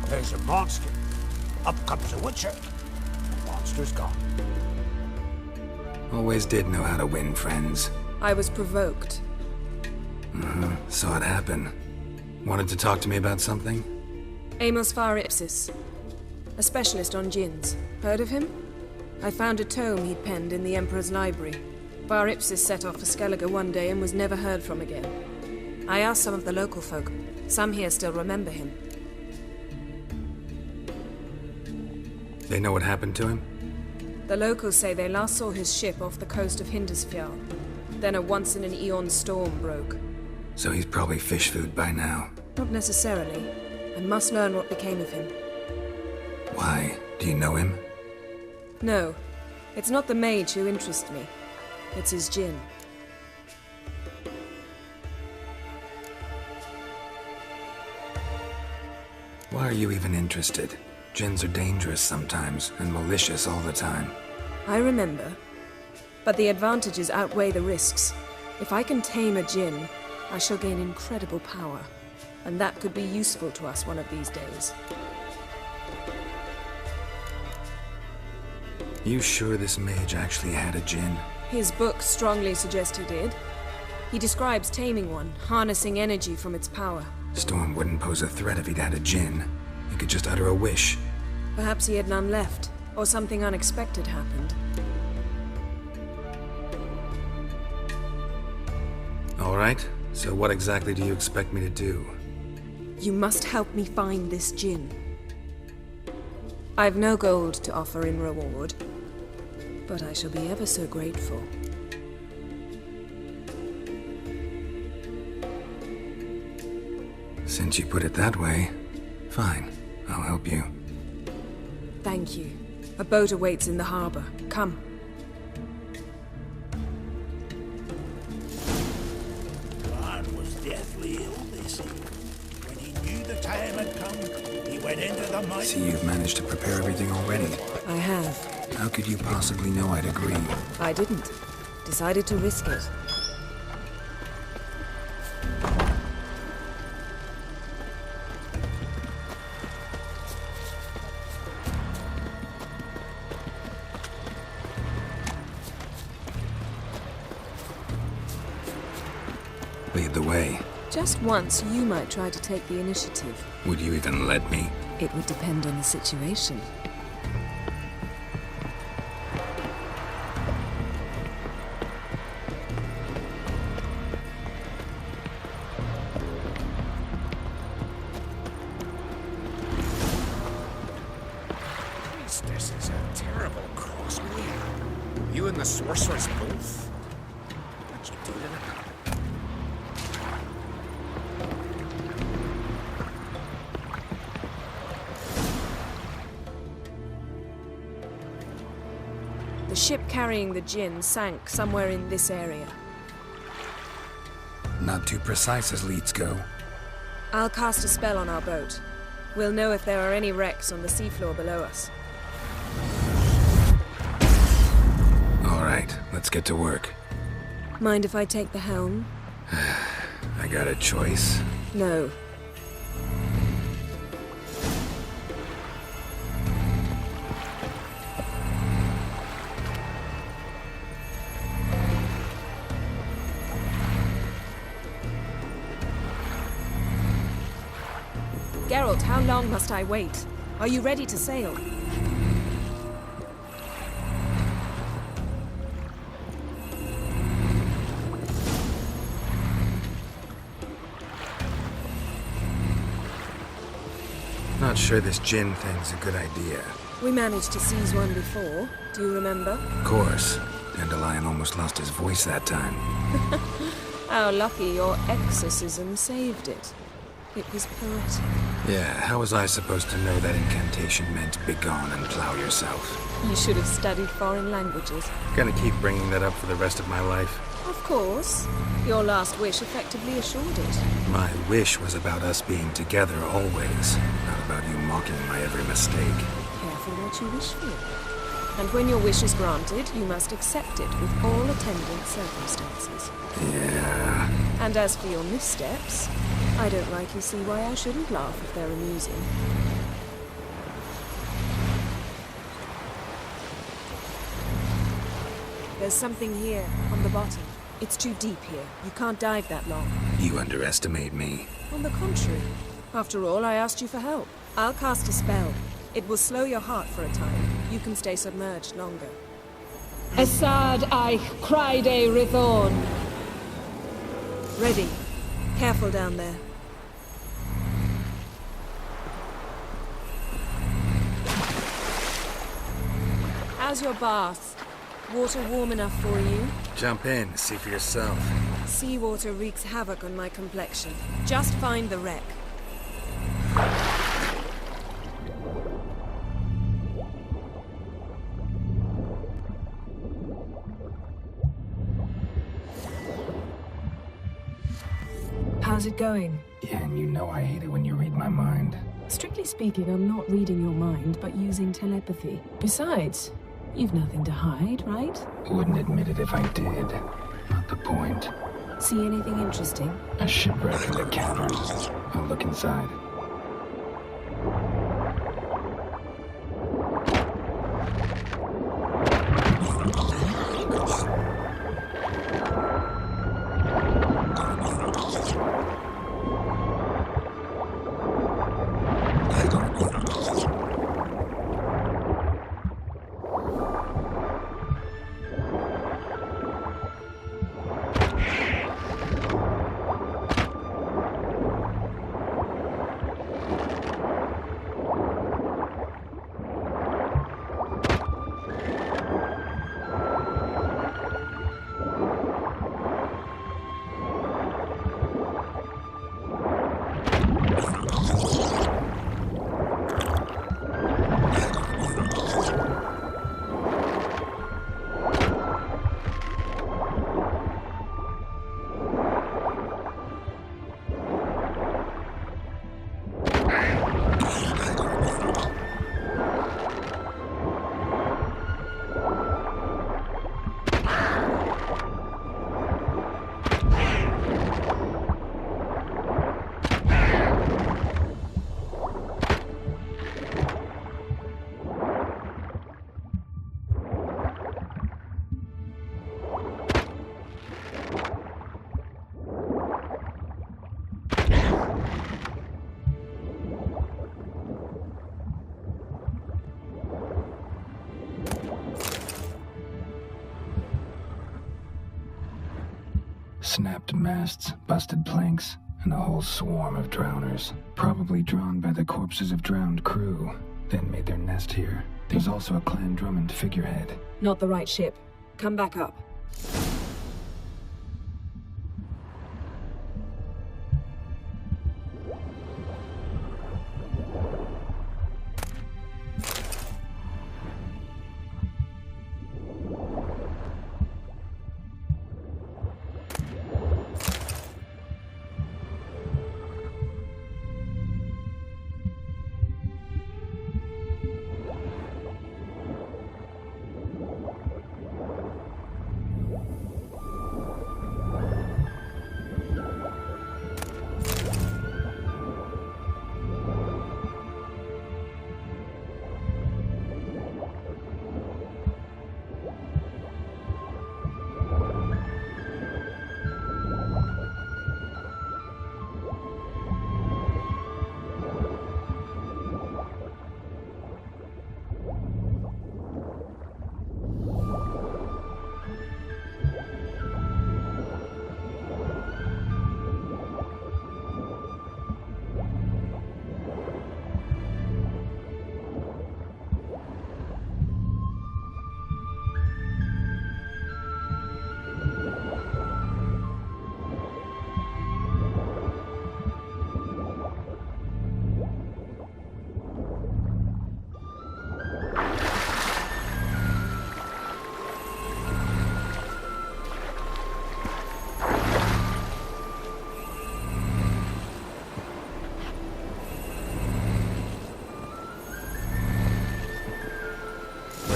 There's a monster. Up comes a witcher. Monster's gone. Always did know how to win friends. I was provoked. Saw it happen. Wanted to talk to me about something? Amos Ipsis, a specialist on djinns. Heard of him? I found a tome he'd penned in the Emperor's library. Ipsis set off for Skellige one day and was never heard from again. I asked some of the local folk. Some here still remember him. They know what happened to him? The locals say they last saw his ship off the coast of Hindisfjall. Then a once-in-an-eon storm broke. So he's probably fish food by now. Not necessarily. I must learn what became of him. Why? Do you know him? No. It's not the mage who interests me. It's his djinn. Why are you even interested? Djinns are dangerous sometimes, and malicious all the time. I remember. But the advantages outweigh the risks. If I can tame a djinn, I shall gain incredible power. And that could be useful to us one of these days. You sure this mage actually had a djinn? His book strongly suggests he did. He describes taming one, harnessing energy from its power. Storm wouldn't pose a threat if he'd had a djinn. He could just utter a wish. Perhaps he had none left, or something unexpected happened. All right, so what exactly do you expect me to do? You must help me find this djinn. I've no gold to offer in reward, but I shall be ever so grateful. Since you put it that way, fine. I'll help you. Thank you. A boat awaits in the harbor. Come. Man was deathly ill, they say. When he knew the time had come, he went into the mine. See, you've managed to prepare everything already. I have. How could you possibly know I'd agree? I didn't. Decided to risk it. Lead the way. Just once, you might try to take the initiative. Would you even let me? It would depend on the situation. This is a terrible crossway. You and the sorceress both? What'd you do to them? The ship carrying the djinn sank somewhere in this area. Not too precise as leads go. I'll cast a spell on our boat. We'll know if there are any wrecks on the seafloor below us. All right, let's get to work. Mind if I take the helm? I got a choice. No. Geralt, how long must I wait? Are you ready to sail? Not sure this djinn thing's a good idea. We managed to seize one before. Do you remember? Of course. Dandelion almost lost his voice that time. How lucky your exorcism saved it. It was poetic. Yeah, how was I supposed to know that incantation meant begone and plow yourself? You should have studied foreign languages. Gonna keep bringing that up for the rest of my life. Of course. Your last wish effectively assured it. My wish was about us being together always, not about you mocking my every mistake. Careful what you wish for. And when your wish is granted, you must accept it with all attendant circumstances. Yeah. And as for your missteps, I don't rightly see why I shouldn't laugh if they're amusing. There's something here, on the bottom. It's too deep here. You can't dive that long. You underestimate me. On the contrary. After all, I asked you for help. I'll cast a spell. It will slow your heart for a time. You can stay submerged longer. Assad Eich Cryde Rithorn. Ready. Careful down there. How's your bath? Water warm enough for you? Jump in, see for yourself. Seawater wreaks havoc on my complexion. Just find the wreck. How's it going? Yeah, and you know I hate it when you read my mind. Strictly speaking, I'm not reading your mind, but using telepathy. Besides, you've nothing to hide, right? Wouldn't admit it if I did. Not the point. See anything interesting? A shipwreck in the cavern. I'll look inside. Snapped masts, busted planks, and a whole swarm of drowners. Probably drawn by the corpses of drowned crew, then made their nest here. There's also a Clan Drummond figurehead. Not the right ship. Come back up.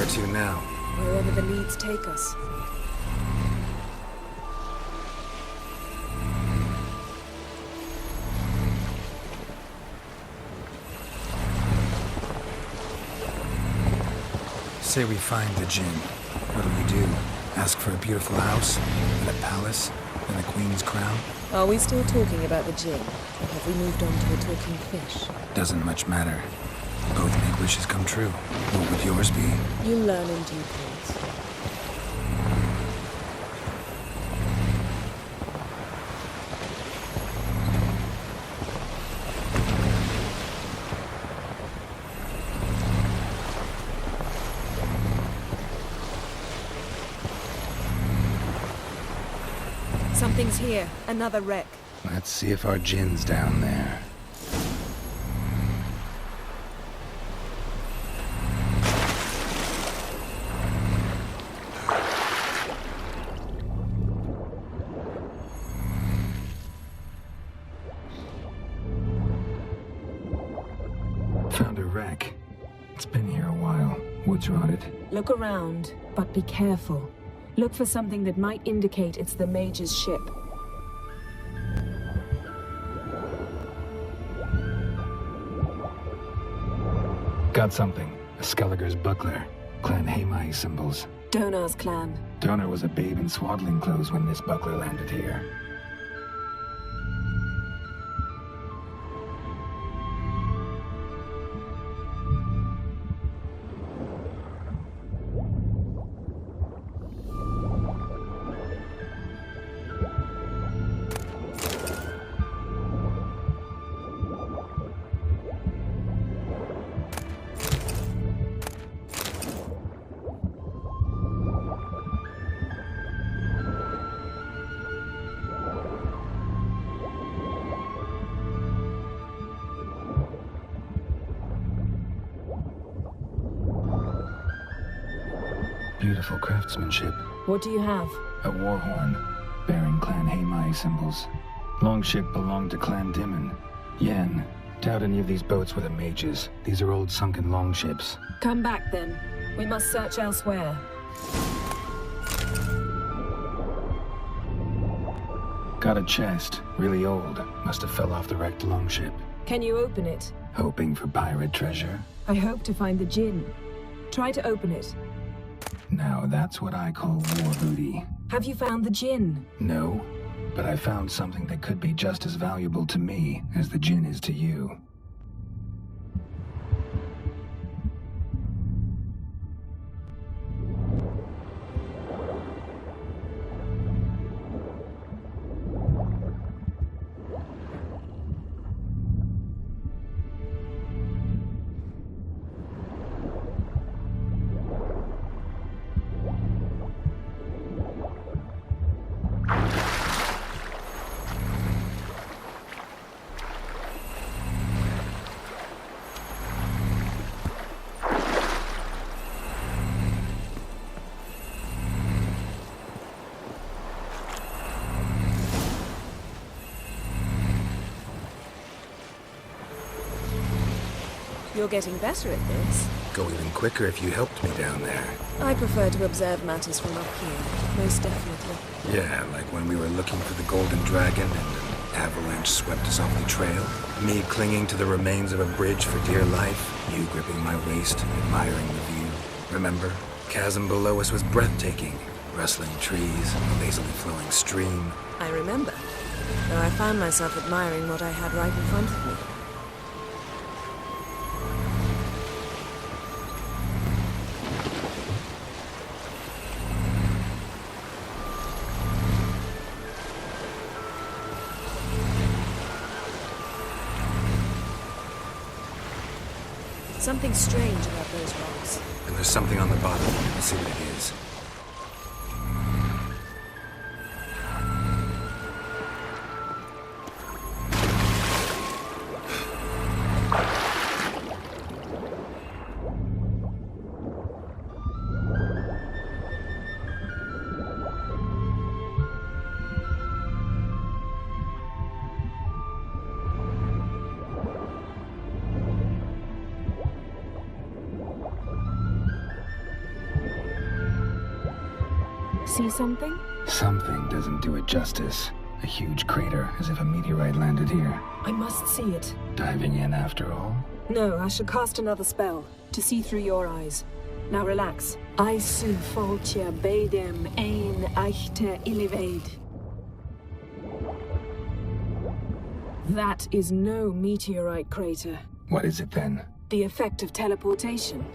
Where to now? Wherever the leads take us. Say we find the Jinn. What do we do? Ask for a beautiful house, and a palace, and a queen's crown? Are we still talking about the Jinn? Or have we moved on to a talking fish? Doesn't much matter. Both make wishes come true. What would yours be? You'll learn in due course. Something's here. Another wreck. Let's see if our Jinn's down there. Found a wreck. It's been here a while. Wood's rotted. Look around, but be careful. Look for something that might indicate it's the Mage's ship. Got something. A Skelliger's buckler. Clan Hamai symbols. Donar's clan. Donar was a babe in swaddling clothes when this buckler landed here. Beautiful craftsmanship. What do you have? A war horn, bearing Clan Hamai symbols. Longship belonged to Clan Dimon. Yen, doubt any of these boats were the mages. These are old sunken longships. Come back then. We must search elsewhere. Got a chest, really old. Must have fell off the wrecked longship. Can you open it? Hoping for pirate treasure. I hope to find the Jinn. Try to open it. Now that's what I call war booty. Have you found the Jinn? No, but I found something that could be just as valuable to me as the Jinn is to you. You're getting better at this. Go even quicker if you helped me down there. I prefer to observe matters from up here, most definitely. Yeah, like when we were looking for the Golden Dragon and an avalanche swept us off the trail. Me clinging to the remains of a bridge for dear life. You gripping my waist, admiring the view. Remember? Chasm below us was breathtaking. Rustling trees, a lazily flowing stream. I remember, though I found myself admiring what I had right in front of me. Something strange about those rocks. And there's something on the bottom. Let's see what it is. see something? Something doesn't do it justice. A huge crater, as if a meteorite landed here. I must see it. Diving in after all? No, I shall cast another spell, to see through your eyes. Now relax. I su foltja beidem ein eichte illiveid. That is no meteorite crater. What is it then? The effect of teleportation.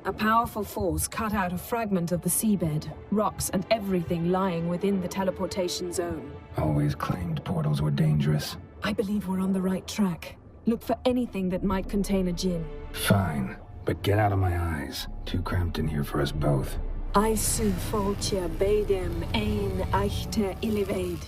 A powerful force cut out a fragment of the seabed, rocks and everything lying within the teleportation zone. Always claimed portals were dangerous. I believe we're on the right track. Look for anything that might contain a djinn. Fine, but get out of my eyes. Too cramped in here for us both. I su foltja beidem ein eichte illiveid.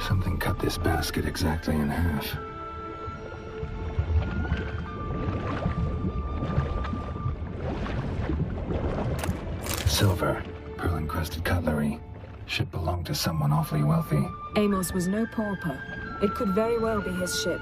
Something cut this basket exactly in half. Silver, pearl-encrusted cutlery. Ship belonged to someone awfully wealthy. Amos was no pauper. It could very well be his ship.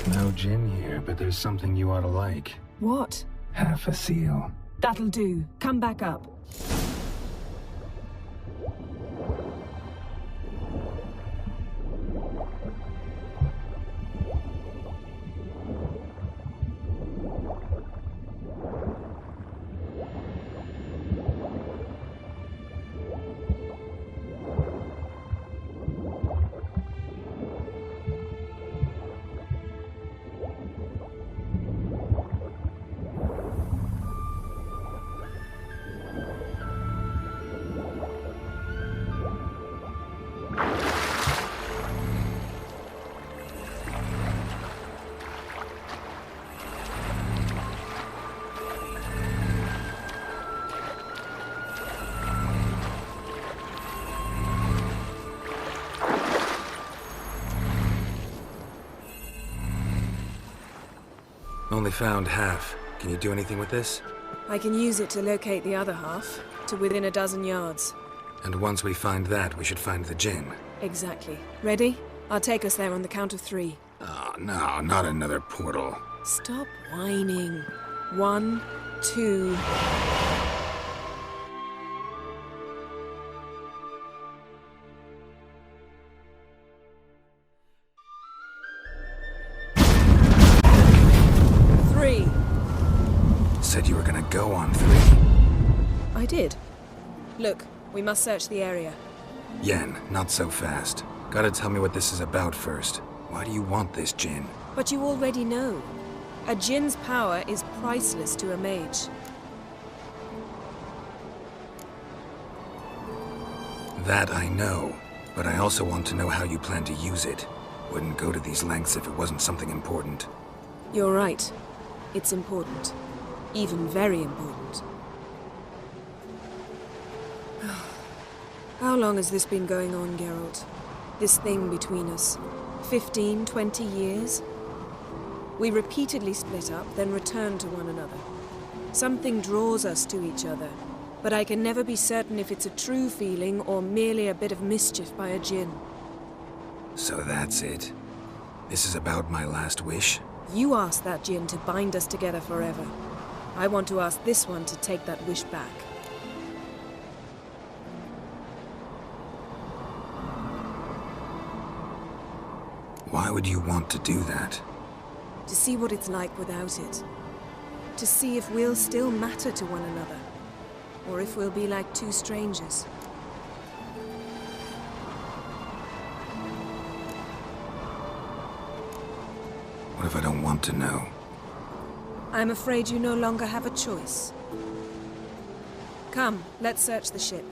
No gin here, but there's something you ought to like. What? Half a seal. That'll do. Come back up. Only found half. Can you do anything with this? I can use it to locate the other half, to within a dozen yards. And once we find that, we should find the gin. Exactly. Ready? I'll take us there on the count of 3. Oh, no, not another portal. Stop whining. 1, 2... Said you were gonna go on 3. I did. Look, we must search the area. Yen, not so fast. Gotta tell me what this is about first. Why do you want this Jinn? But you already know. A Jinn's power is priceless to a mage. That I know, but I also want to know how you plan to use it. Wouldn't go to these lengths if it wasn't something important. You're right. It's important. Even very important. How long has this been going on, Geralt? This thing between us? 15, 20 years? We repeatedly split up, then returned to one another. Something draws us to each other, but I can never be certain if it's a true feeling or merely a bit of mischief by a Jinn. So that's it. This is about my last wish? You asked that Jinn to bind us together forever. I want to ask this one to take that wish back. Why would you want to do that? To see what it's like without it. To see if we'll still matter to one another. Or if we'll be like two strangers. What if I don't want to know? I'm afraid you no longer have a choice. Come, let's search the ship.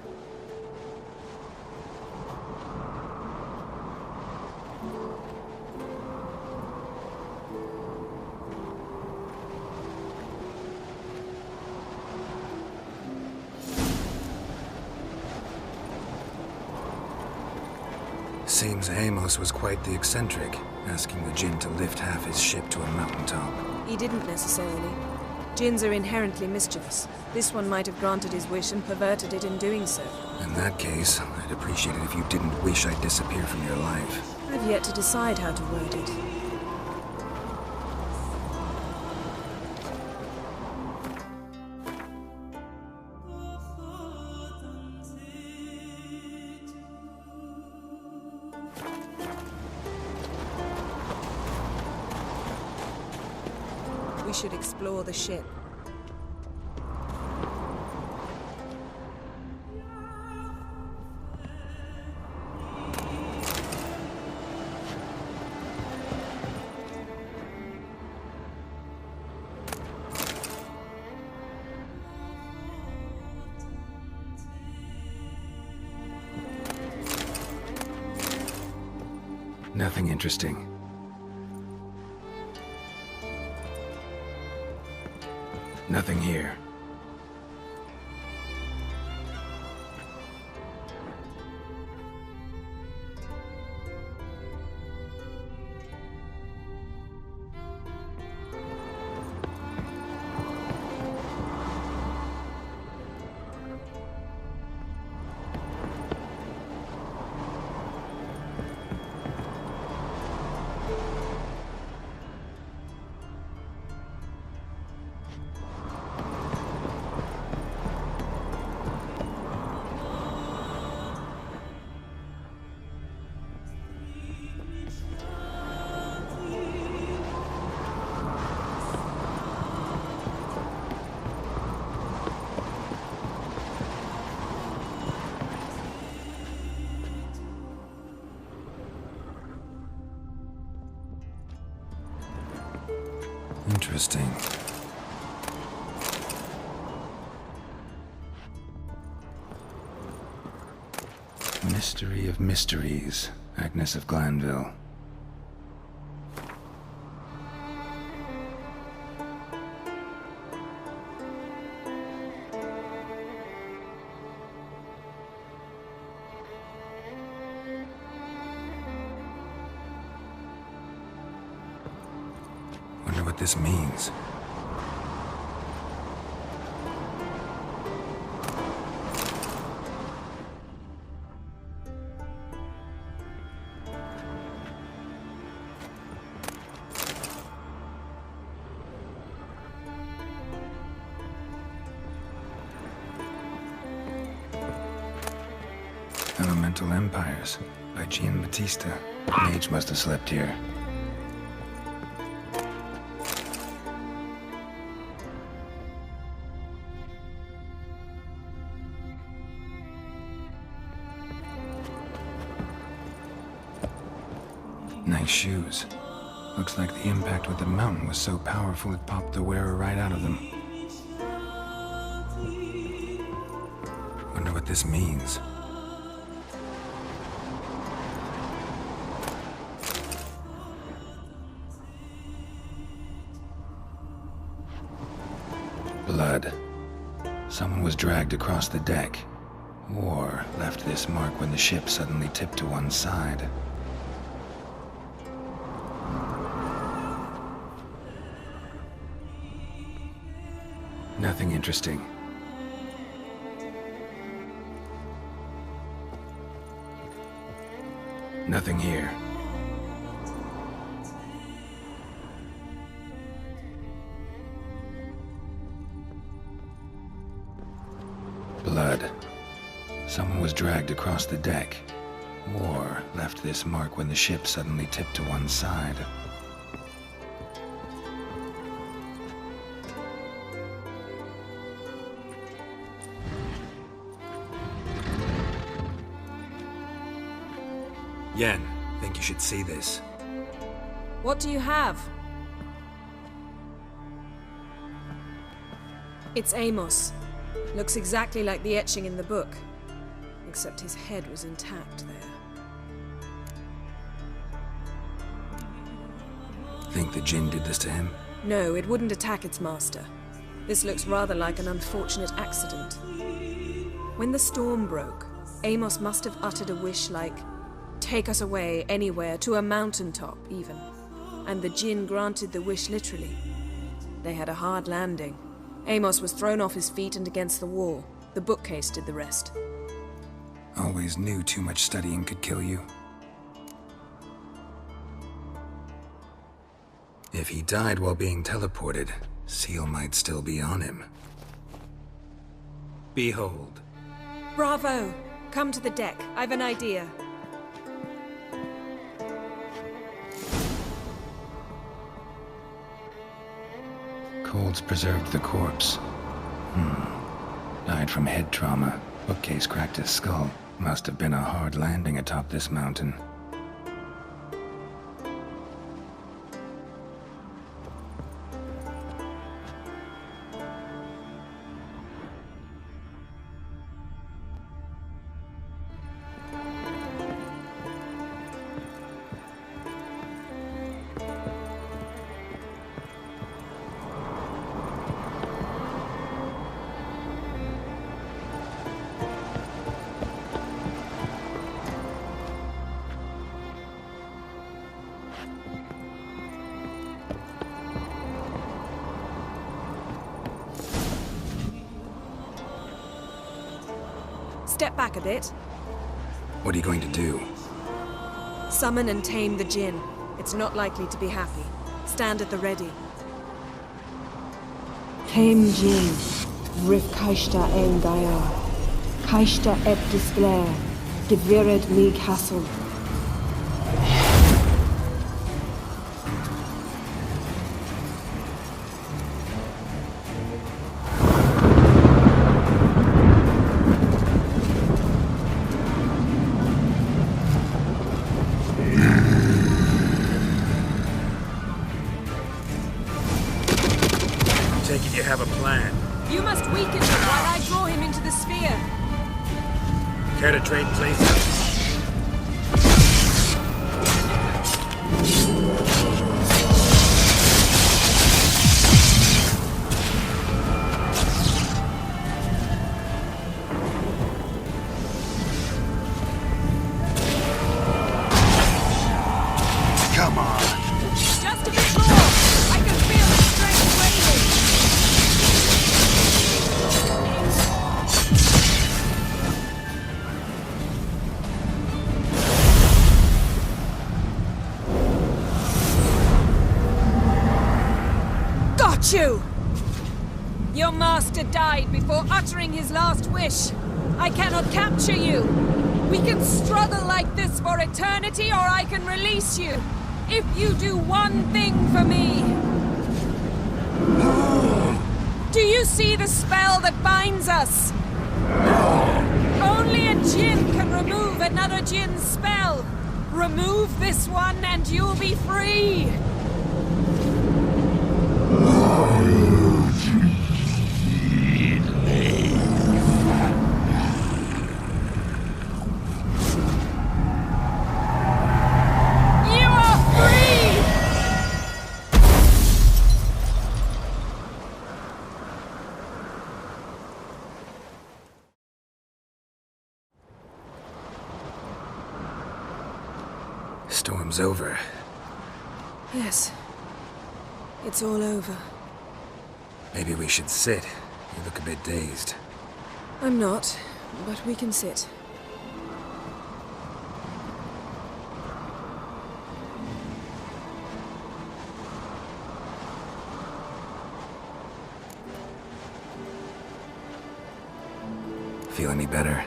Seems Amos was quite the eccentric, asking the Jinn to lift half his ship to a mountaintop. He didn't necessarily. Jinns are inherently mischievous. This one might have granted his wish and perverted it in doing so. In that case, I'd appreciate it if you didn't wish I'd disappear from your life. I've yet to decide how to word it. We should explore the ship. Nothing interesting. Nothing here. Interesting. Mystery of mysteries, Agnes of Glanville. Wonder what this means. Elemental Empires by Giambattista. Mage must have slept here. Nice shoes. Looks like the impact with the mountain was so powerful it popped the wearer right out of them. Wonder what this means. Blood. Someone was dragged across the deck. War left this mark when the ship suddenly tipped to one side. Nothing interesting. Nothing here. Blood. Someone was dragged across the deck. War left this mark when the ship suddenly tipped to one side. Yen, think you should see this. What do you have? It's Amos. Looks exactly like the etching in the book. Except his head was intact there. Think the Jinn did this to him? No, it wouldn't attack its master. This looks rather like an unfortunate accident. When the storm broke, Amos must have uttered a wish like, "Take us away, anywhere, to a mountaintop, even." And the Jinn granted the wish literally. They had a hard landing. Amos was thrown off his feet and against the wall. The bookcase did the rest. Always knew too much studying could kill you. If he died while being teleported, Seal might still be on him. Behold. Bravo! Come to the deck. I've an idea. Cold's preserved the corpse. Died from head trauma. Bookcase cracked his skull. Must have been a hard landing atop this mountain. Step back a bit. What are you going to do? Summon and tame the Jinn. It's not likely to be happy. Stand at the ready. Tame Jinn, Rif Kaishta ein Gaya, Kaishta et Displair, Geviret mi Castle. Take it you have a plan. You must weaken him while I draw him into the sphere. Care to trade places? Come on. Just a bit more! I can feel the strength waning! Got you! Your master died before uttering his last wish. I cannot capture you. We can struggle like this for eternity, or I can release you. If you do one thing for me. Do you see the spell that binds us? Only a Jinn can remove another Jinn's spell. Remove this one and you'll be free! You are free! Storm's over. Yes. It's all over. Maybe we should sit. You look a bit dazed. I'm not, but we can sit. Feel any better?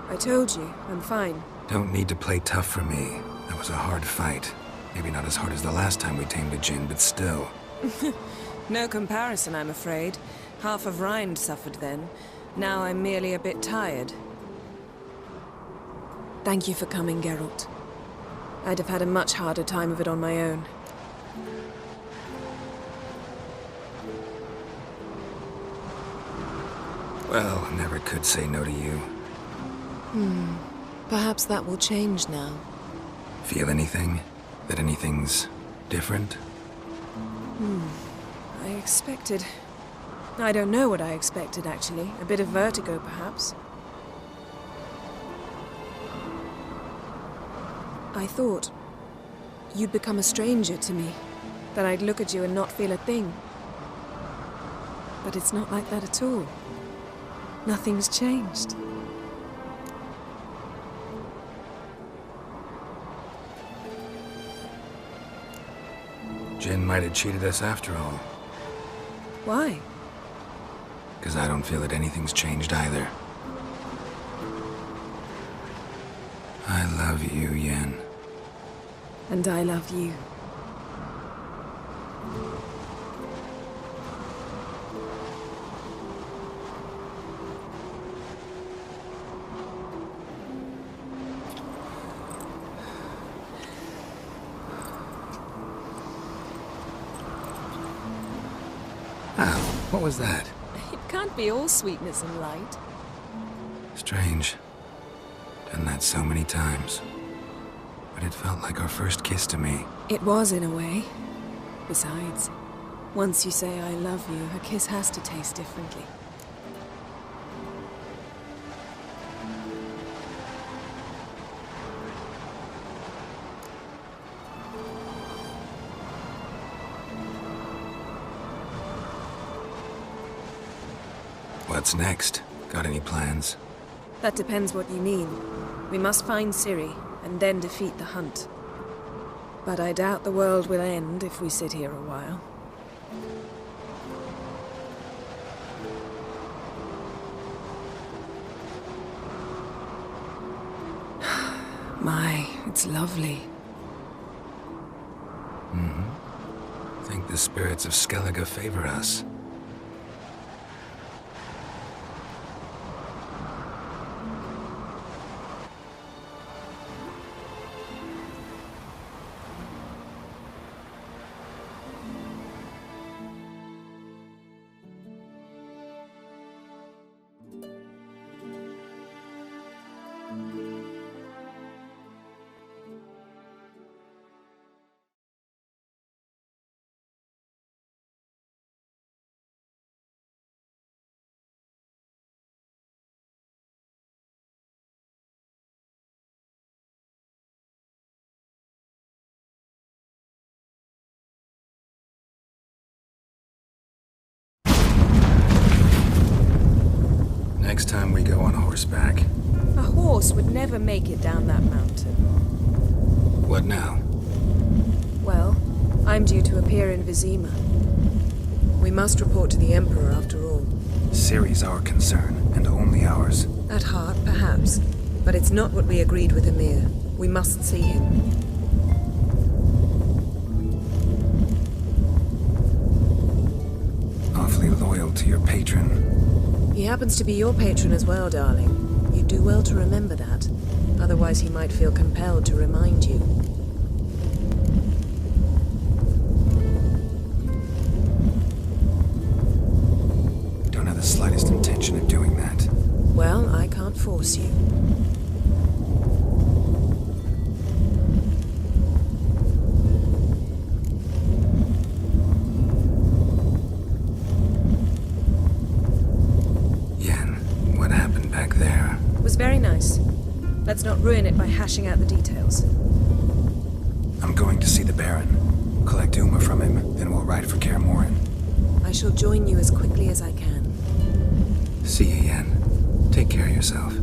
I told you, I'm fine. Don't need to play tough for me. That was a hard fight. Maybe not as hard as the last time we tamed a djinn, but still. No comparison, I'm afraid. Half of Rind suffered then. Now I'm merely a bit tired. Thank you for coming, Geralt. I'd have had a much harder time of it on my own. Well, never could say no to you. Perhaps that will change now. Feel anything? That anything's different? I expected... I don't know what I expected, actually. A bit of vertigo, perhaps. I thought you'd become a stranger to me. That I'd look at you and not feel a thing. But it's not like that at all. Nothing's changed. Jinn might have cheated us after all. Why? Because I don't feel that anything's changed either. I love you, Yen. And I love you. Ow, what was that? It can't be all sweetness and light. Strange. Done that so many times. But it felt like our first kiss to me. It was, in a way. Besides, once you say I love you, a kiss has to taste differently. What's next? Got any plans? That depends what you mean. We must find Ciri, and then defeat the hunt. But I doubt the world will end if we sit here a while. My, it's lovely. I think the spirits of Skellige favor us. Next time we go on horseback. A horse would never make it down that mountain. What now? Well, I'm due to appear in Vizima. We must report to the Emperor after all. Ciri's our concern, and only ours. At heart, perhaps. But it's not what we agreed with Emir. We must see him. Awfully loyal to your patron. He happens to be your patron as well, darling. You do well to remember that. Otherwise he might feel compelled to remind Ruin it by hashing out the details. I'm going to see the Baron. Collect Uma from him, then we'll ride for Kaer Morhen. I shall join you as quickly as I can. See you, Yen. Take care of yourself.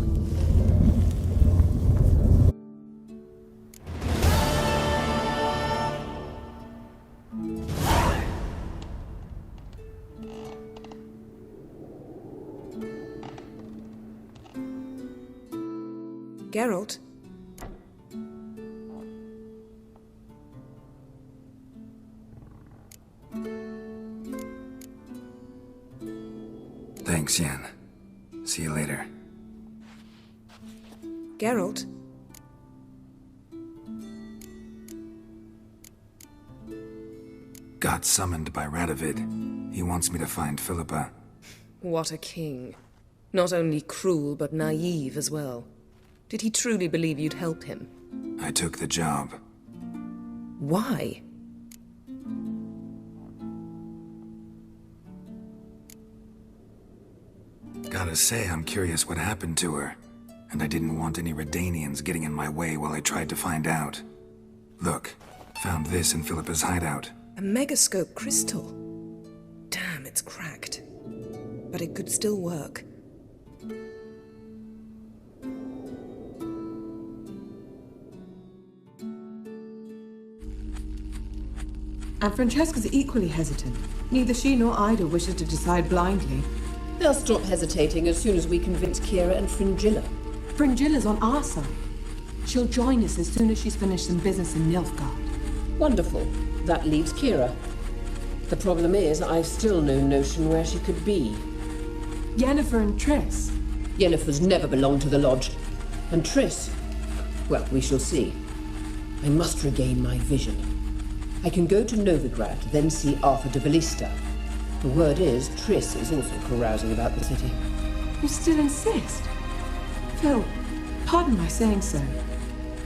Geralt? Thanks, Yen. See you later. Geralt? Got summoned by Radovid. He wants me to find Philippa. What a king. Not only cruel, but naive as well. Did he truly believe you'd help him? I took the job. Why? Gotta say, I'm curious what happened to her. And I didn't want any Redanians getting in my way while I tried to find out. Look, found this in Philippa's hideout. A megascope crystal. Damn, it's cracked. But it could still work. And Francesca's equally hesitant. Neither she nor Ida wishes to decide blindly. They'll stop hesitating as soon as we convince Kira and Fringilla. Fringilla's on our side. She'll join us as soon as she's finished some business in Nilfgaard. Wonderful. That leaves Kira. The problem is, I've still no notion where she could be. Yennefer and Triss. Yennefer's never belonged to the Lodge. And Triss... well, we shall see. I must regain my vision. I can go to Novigrad, then see Arthur de Valista. The word is, Triss is also carousing about the city. You still insist? Phil, pardon my saying so,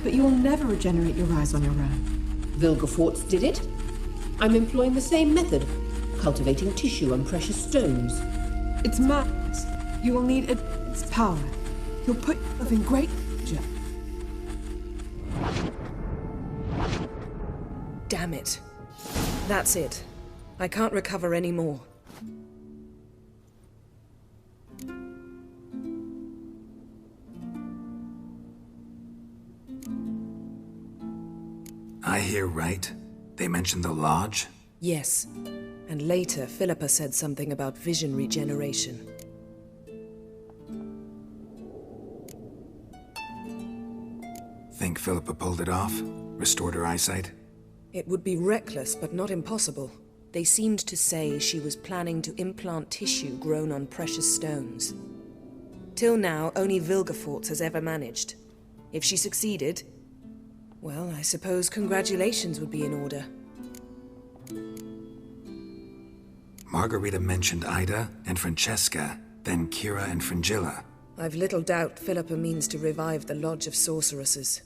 but you will never regenerate your eyes on your own. Vilgefortz did it. I'm employing the same method, cultivating tissue and precious stones. It's madness. You will need its power. You'll put yourself in great danger. Damn it. That's it. I can't recover any more. I hear right? They mentioned the Lodge? Yes. And later, Philippa said something about vision regeneration. Think Philippa pulled it off? Restored her eyesight? It would be reckless, but not impossible. They seemed to say she was planning to implant tissue grown on precious stones. Till now, only Vilgefortz has ever managed. If she succeeded, well, I suppose congratulations would be in order. Margarita mentioned Ida and Francesca, then Kira and Fringilla. I've little doubt Philippa means to revive the Lodge of Sorceresses.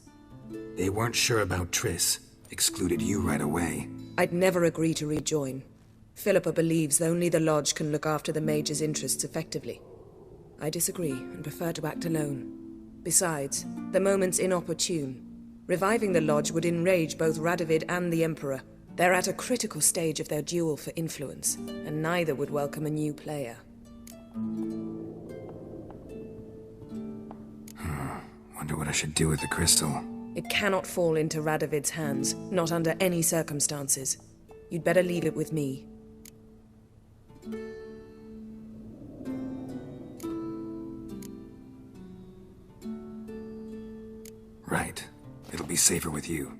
They weren't sure about Triss, excluded you right away. I'd never agree to rejoin. Philippa believes only the Lodge can look after the Mage's interests effectively. I disagree and prefer to act alone. Besides, the moment's inopportune. Reviving the Lodge would enrage both Radovid and the Emperor. They're at a critical stage of their duel for influence, and neither would welcome a new player. Wonder what I should do with the crystal. It cannot fall into Radovid's hands, not under any circumstances. You'd better leave it with me. Right. It'll be safer with you.